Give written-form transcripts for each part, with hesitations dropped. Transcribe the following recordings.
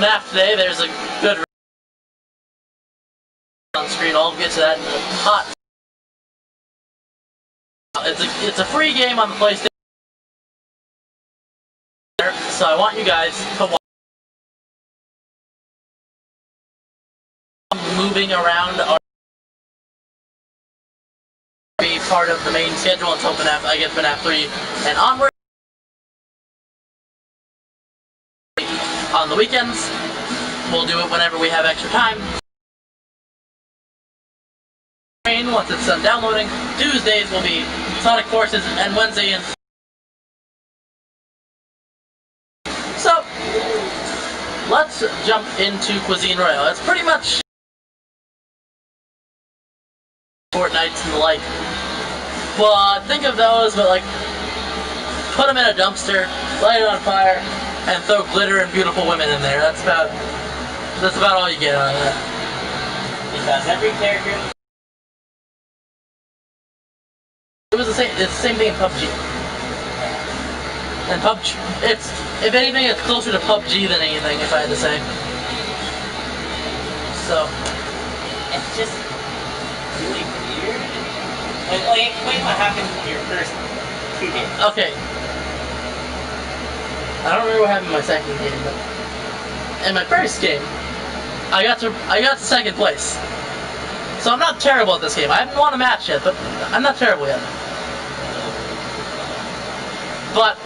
FNAF today. There's a good on screen. I'll get to that in a hot. It's a free game on the PlayStation, so I want you guys to watch. Moving around our be part of the main schedule until I get FNAF 3 and onward. On the weekends, we'll do it whenever we have extra time. Once it's done downloading, Tuesdays will be Sonic Forces, and Wednesday and so let's jump into Cuisine Royale. It's pretty much Fortnites and the like. But think of those, but like put them in a dumpster, light it on fire, and throw glitter and beautiful women in there. That's about all you get out of that. Because every character. It's the same thing in PUBG. And PUBG, if anything, it's closer to PUBG than anything, if I had to say. So, it's just really weird. Like explain what happened in your first 2 games. Okay. I don't remember what happened in my second game, but in my first game, I got to second place. So I'm not terrible at this game. I haven't won a match yet, but I'm not terrible yet. But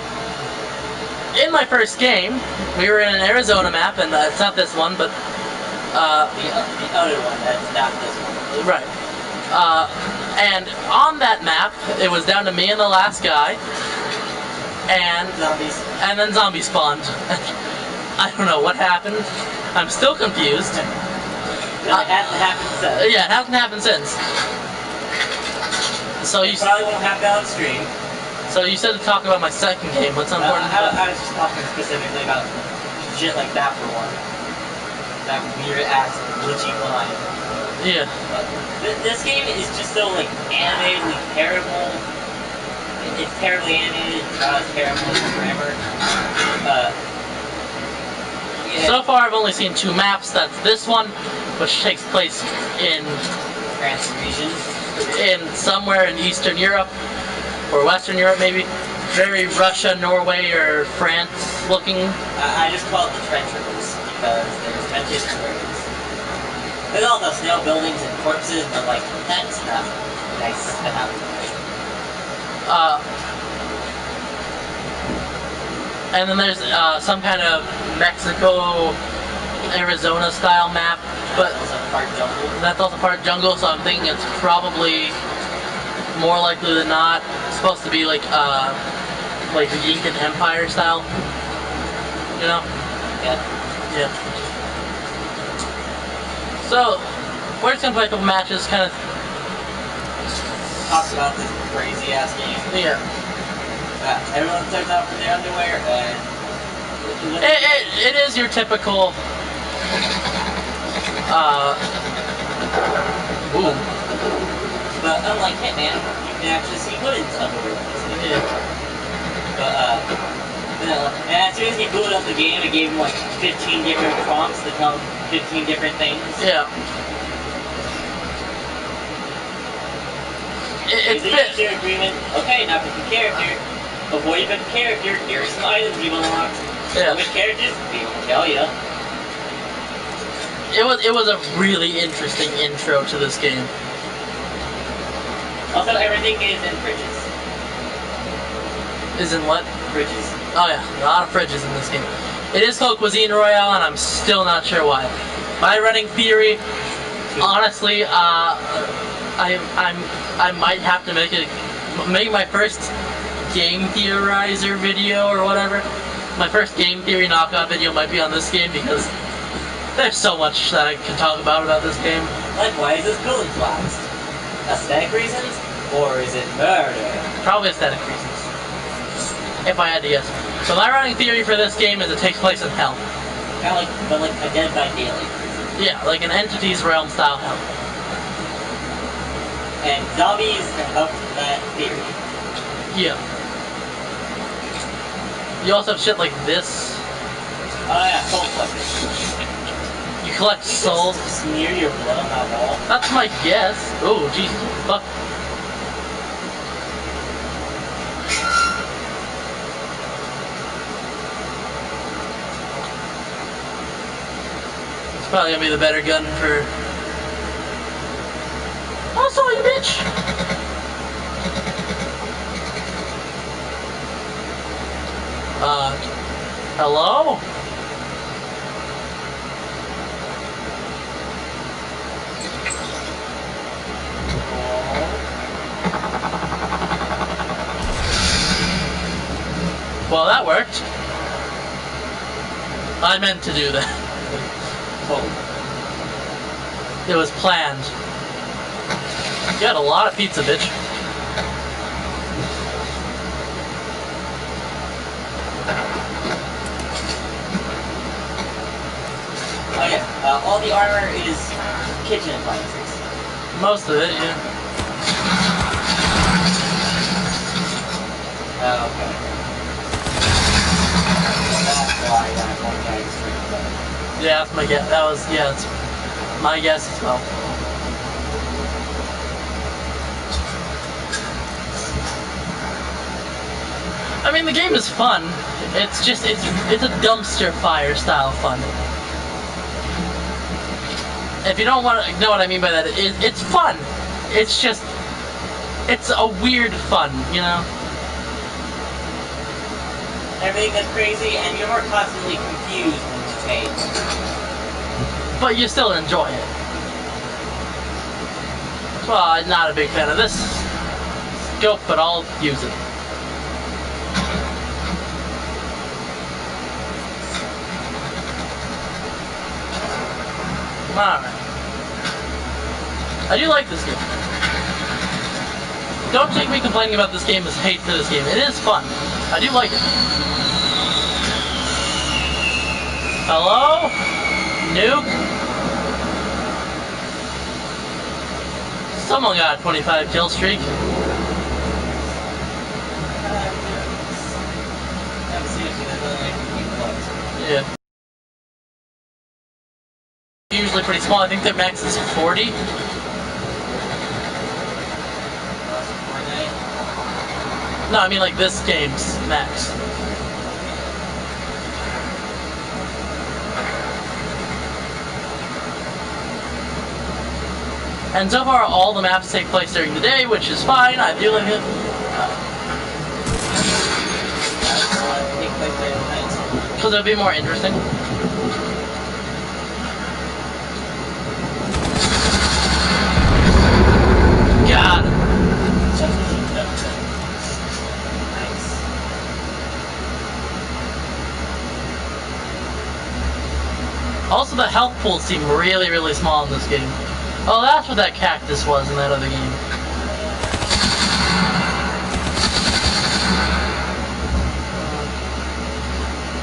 in my first game, we were in an Arizona map, and it's not this one, but the other one. That's not this one. Right. And on that map, it was down to me and the last guy, and zombies. And then zombies spawned. I don't know what happened. I'm still confused. It hasn't happened since. Yeah, it hasn't happened since. So you probably won't happen on stream. So you said to talk about my second game. What's important? I was just talking specifically about shit like that for one. That weird ass glitchy line. Yeah. But this game is just so like animatedly terrible. It's terribly animated. It's terrible grammar. Yeah. So far, I've only seen 2 maps. That's this one, which takes place in France region, in somewhere in Eastern Europe or Western Europe, maybe. Very Russia, Norway, or France looking. I just call it the trench rooms because there's trenches and rooms. There's all those snail buildings and corpses, but like that's not nice to have. And then there's some kind of Mexico, Arizona style map, but that's also part jungle, so I'm thinking it's probably more likely than not supposed to be like the Incan Empire style, you know? Yeah. Yeah. So we're just gonna play a couple matches, kind of talk about this crazy ass game. Yeah. Everyone turns out for their underwear, and it is your typical boom. But unlike Hitman, you can actually see Wooden's underwear. Yeah. But and as soon as he booted up the game, it gave him like 15 different prompts that tell him 15 different things. Yeah. It's a agreement. Okay, now pick a character. Before you pick a character, here are some items you unlocked. Yeah. Which characters? They won't tell you. It was a really interesting intro to this game. Also, everything is in fridges. Is in what? Fridges. Oh yeah, a lot of fridges in this game. It is called Cuisine Royale, and I'm still not sure why. My running theory, honestly, I might have to make my first game theorizer video or whatever. My first game theory knockout video might be on this game because there's so much that I can talk about this game. Like, why is this building collapsed? Aesthetic reasons? Or is it murder? Probably aesthetic reasons, if I had to guess. So my running theory for this game is it takes place in hell. Kind of like, but like a Dead by Daylight. Yeah, like an Entity's Realm style hell. And zombies help that theory. Yeah. You also have shit like this. Oh yeah, cold flipping. collect souls. Smear your blood on that wall. That's my guess. Oh, Jesus. Fuck. It's probably gonna be the better gun for... I saw you, bitch! Hello? Well, that worked. I meant to do that. Oh. It was planned. You had a lot of pizza, bitch. Oh yeah, all the armor is kitchen appliances. Most of it, yeah. Okay. That's why that one guy is freaking better. Yeah, that's my guess. That was, yeah, that's my guess as well. I mean, the game is fun. It's just, it's a dumpster fire style fun. If you don't want to know what I mean by that, it's fun. It's just, it's a weird fun, you know? Everything is crazy, and you're more constantly confused when you change. But you still enjoy it. Well, I'm not a big fan of this scope, but I'll use it. Alright. I do like this game. Don't take me complaining about this game as hate for this game. It is fun. I do like it. Hello? Nuke? Someone got a 25 kill streak. Yeah. Usually pretty small. I think their max is 40. No, I mean like this game's max. And so far, all the maps take place during the day, which is fine. I do like it. Because it would be more interesting. God. Also, the health pools seem really, really small in this game. Oh, that's what that cactus was in that other game.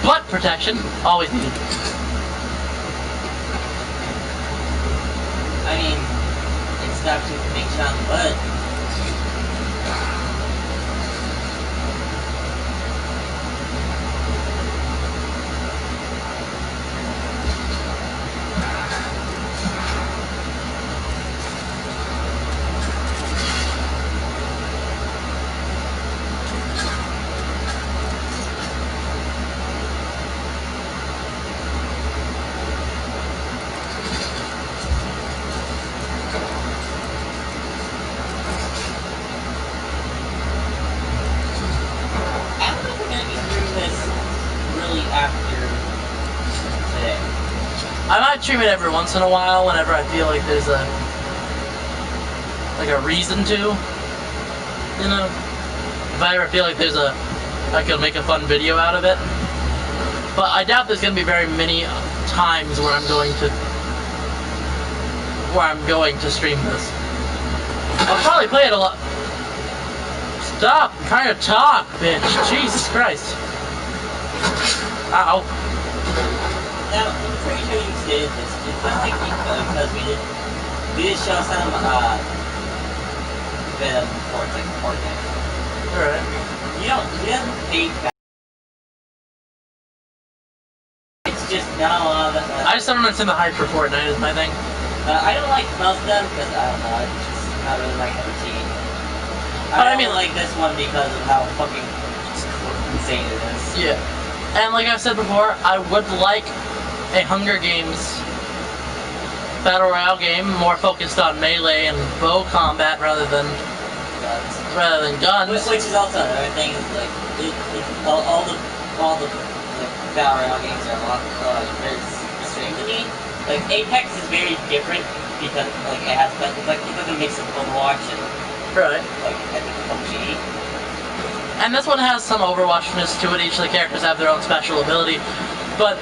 Butt protection, always needed. I mean, it stops you from being shot in the butt. I might stream it every once in a while whenever I feel like there's a reason to, you know? If I ever feel like I could make a fun video out of it. But I doubt there's gonna be very many times where I'm going to stream this. I'll probably play it a lot. Stop! I'm trying to talk, bitch. Jesus Christ. Ow. Now, I'm pretty sure you stated this, just like because we did show some bit of reports, like Fortnite. Alright. You haven't paid back. It's just not a lot of still don't understand the hype for Fortnite is my thing. I don't like most of them because I don't know. I just not really like the routine. I mean, like this one because of how fucking insane it is. Yeah. And like I've said before, I would like a Hunger Games Battle Royale game more focused on melee and bow combat rather than guns. Which is also another thing. Is like all the Battle Royale games are a lot very strange to me. Like Apex is very different because like it has it's like a mix of Overwatch and right. Like I think PUBG. And this one has some Overwatchness to it. Each of the characters have their own special ability, but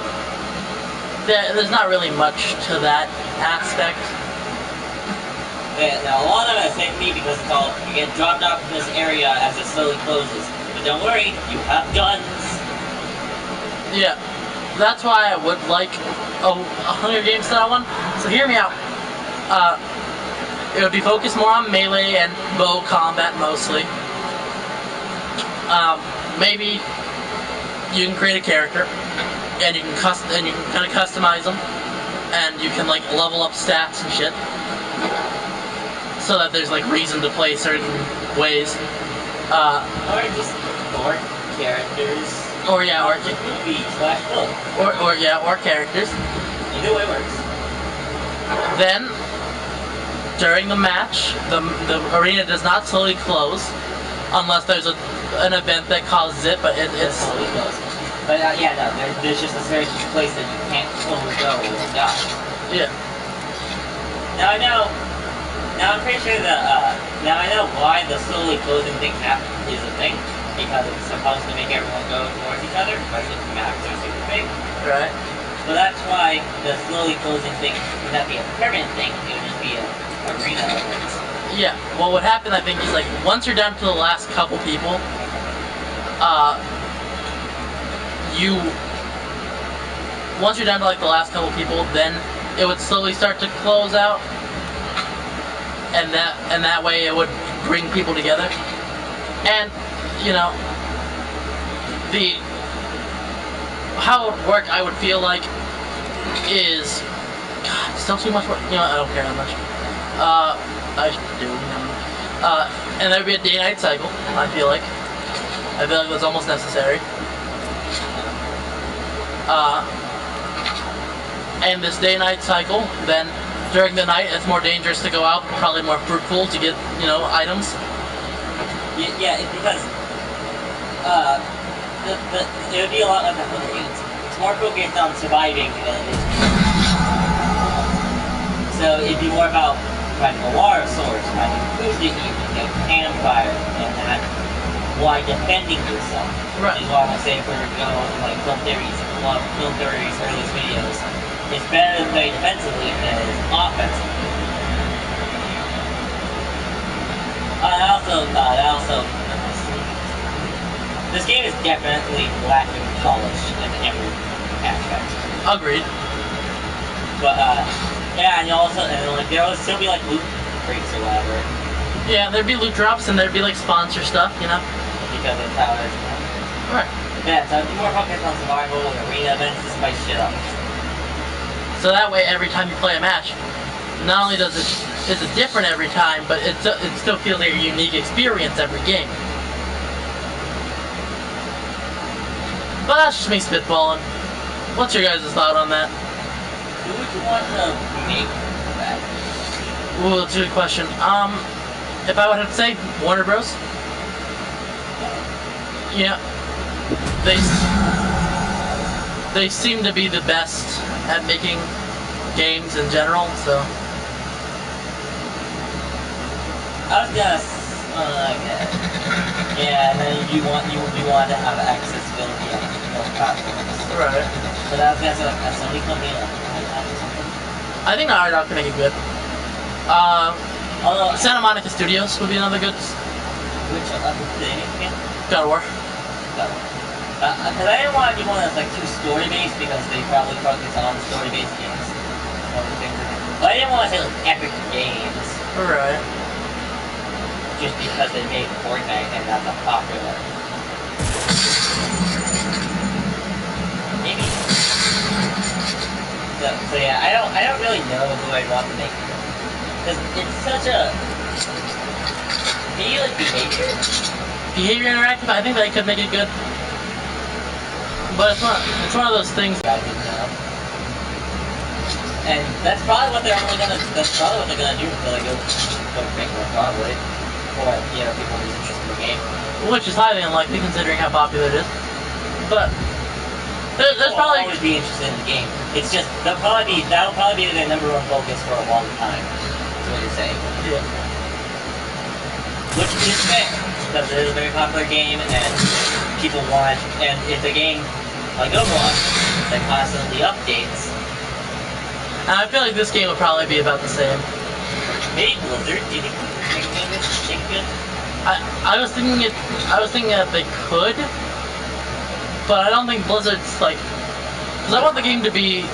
there's not really much to that aspect. Yeah, now a lot of it affects me because it's all you get dropped off in this area as it slowly closes. But don't worry, you have guns. Yeah, that's why I would like a Hunger Games style one. So hear me out. It would be focused more on melee and bow combat mostly. Maybe you can create a character, and you can kind of customize them, and you can like level up stats and shit, so that there's like reason to play certain ways. Or just more characters. Or yeah, or characters. Either way works. Then during the match, the arena does not slowly close unless there's an event that causes it, but it's slowly closed. But yeah, no, there's just a certain place that you can't overgo or die. Yeah. Now I'm pretty sure that now I know why the slowly closing thing is a thing, because it's supposed to make everyone go towards each other, especially if the maps are super big. Right. So that's why the slowly closing thing would not be a permanent thing, it would just be a arena event. Yeah, what would happen, I think, is like once you're down to the last couple people, once you're down to like the last couple people, then it would slowly start to close out, and that way it would bring people together. And you know, how it would work, I would feel like, is God, still too much work. You know, I don't care that much. I do. And there would be a day-night cycle. I feel like it was almost necessary. And this day-night cycle, then during the night, it's more dangerous to go out, probably more fruitful to get, you know, items. Yeah, it's because it would be a lot like Hunger Games. It's more focused on surviving than it is. So it'd be more about finding a war of sorts, finding food to eat, a campfire, and that while defending yourself. Right. Which is why I say if we were to go on like film theories, a lot of film theories, earliest videos, it's better to play defensively than it is offensively. This game is definitely lacking polish in every aspect. Agreed. But yeah, and like there will still be like loot crates or whatever. Yeah, there'd be loot drops and there'd be like sponsor stuff, you know. Because it's how it is. Right. Yeah, so it'd be more focused on survival and arena events to spice shit up. So that way, every time you play a match, not only is it different every time, but it still feels like a unique experience every game. But that's just me spitballing. What's your guys' thought on that? Who would you want to make that? Ooh, that's a good question. If I would have to say, Warner Bros. Yeah. They seem to be the best at making games in general, so. I was gonna yeah, and then you want to have accessibility on both platforms. Right. But I was gonna say like a Sony company like I think Naughty Dog can make it good. although Santa Monica Studios would be another good. which they make again? God of War. Because I didn't want to do one that's like too story-based because they probably focus on story-based games. But I didn't want to say like epic games. Right. Just because they made Fortnite and that's a popular. Maybe. So yeah, I don't really know who I'd want to make it. Because it's such a... Maybe like behavior? Behavior interactive, I think they could make it good. But it's one of those things I didn't know. And that's probably what they're gonna do until they go make more, probably. Or, you know, people lose interest in the game. which is highly unlikely considering how popular it is. But there's probably always be interested in the game. It's just that'll probably be their number one focus for a long time. That's what you're saying. Yeah. Which is fair, because it is a very popular game and people want, and it's a game like Overwatch that constantly updates. And I feel like this game would probably be about the same. Maybe Blizzard, do you think they could? I was thinking that they could, but I don't think Blizzard's like, because I want the game to be,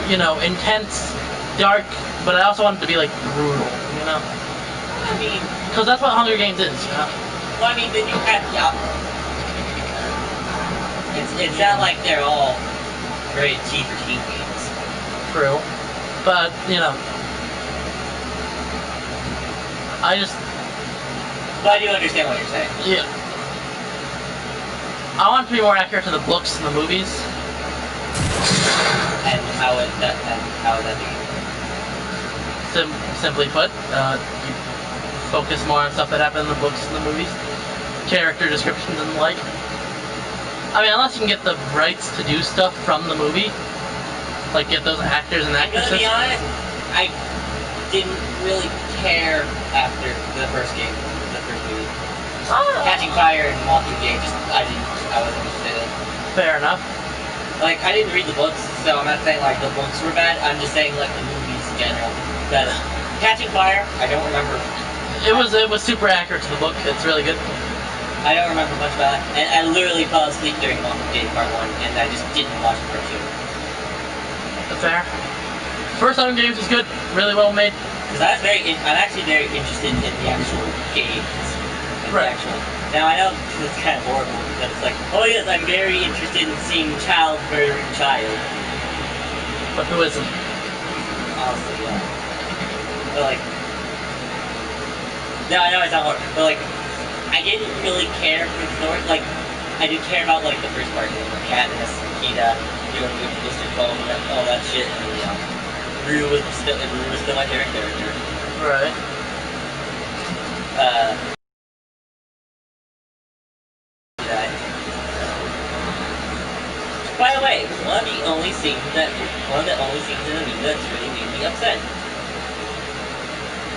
you know, intense, dark, but I also want it to be like brutal, you know. I mean, because that's what Hunger Games is. Well, I mean, then you have It's not like they're all very cheap for teen games. True, but you know, But I do understand what you're saying. Yeah. I want it to be more accurate to the books and the movies. And how would that be? Simply put, you focus more on stuff that happened in the books and the movies, character descriptions and the like. I mean, unless you can get the rights to do stuff from the movie, like get those actors and actresses. I'm gonna be honest, I didn't really care after the first game, the first movie. Catching Fire and Walking Dead, I wasn't interested in. Fair enough. Like, I didn't read the books, so I'm not saying like the books were bad. I'm just saying like the movies in general. Because Catching Fire, I don't remember. It was super accurate to the book. It's really good. I don't remember much about it, and I literally fell asleep during Walking Dead Part 1, and I just didn't watch Part 2. Fair. First Hunger Games was good, really well made. Because I'm actually very interested in the actual games. Right. Now I know it's kind of horrible because it's like, oh yes, I'm very interested in seeing child murdering child. But who isn't? Honestly, yeah. But like, no, I know it's not horrible, but like, I didn't really care for the story. Like, I did care about like the first part, like Katniss and Kita doing with Mr. Cole and all that shit, and you know, Rue was still my favorite character. Right. By the way, one of the only scenes in the movie that's really made me upset.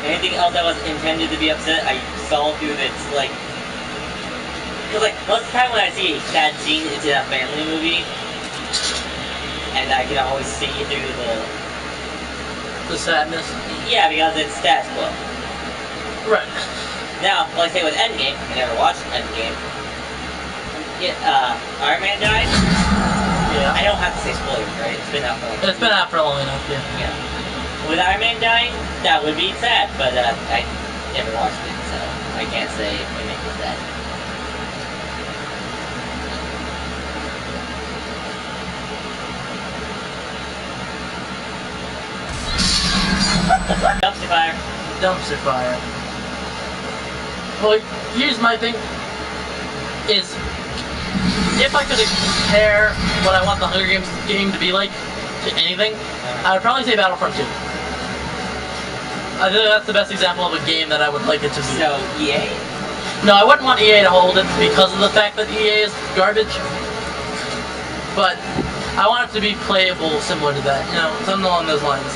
Anything else that was intended to be upset, I saw through its like. Because like most of the time when I see a sad scene, it's in a family movie, and I can always see through the sadness. Yeah, because it's status quo. Right. Now, like I say with Endgame, I never watched Endgame. Iron Man died. Yeah. I don't have to say spoilers, right? It's been out for long. It's been out for long enough, yeah. Yeah. With Iron Man dying, that would be sad, but I never watched it, so I can't say it would make me sad. Dumpster fire. Dumpster fire. Well, here's my thing. Is if I could compare what I want the Hunger Games game to be like to anything, I would probably say Battlefront 2. I think that's the best example of a game that I would like it to be. So, EA? No, I wouldn't want EA to hold it because of the fact that EA is garbage. But I want it to be playable similar to that, you know, something along those lines.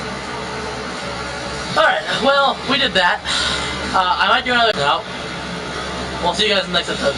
Alright, well, we did that. I might do another. No. We'll see you guys in the next episode.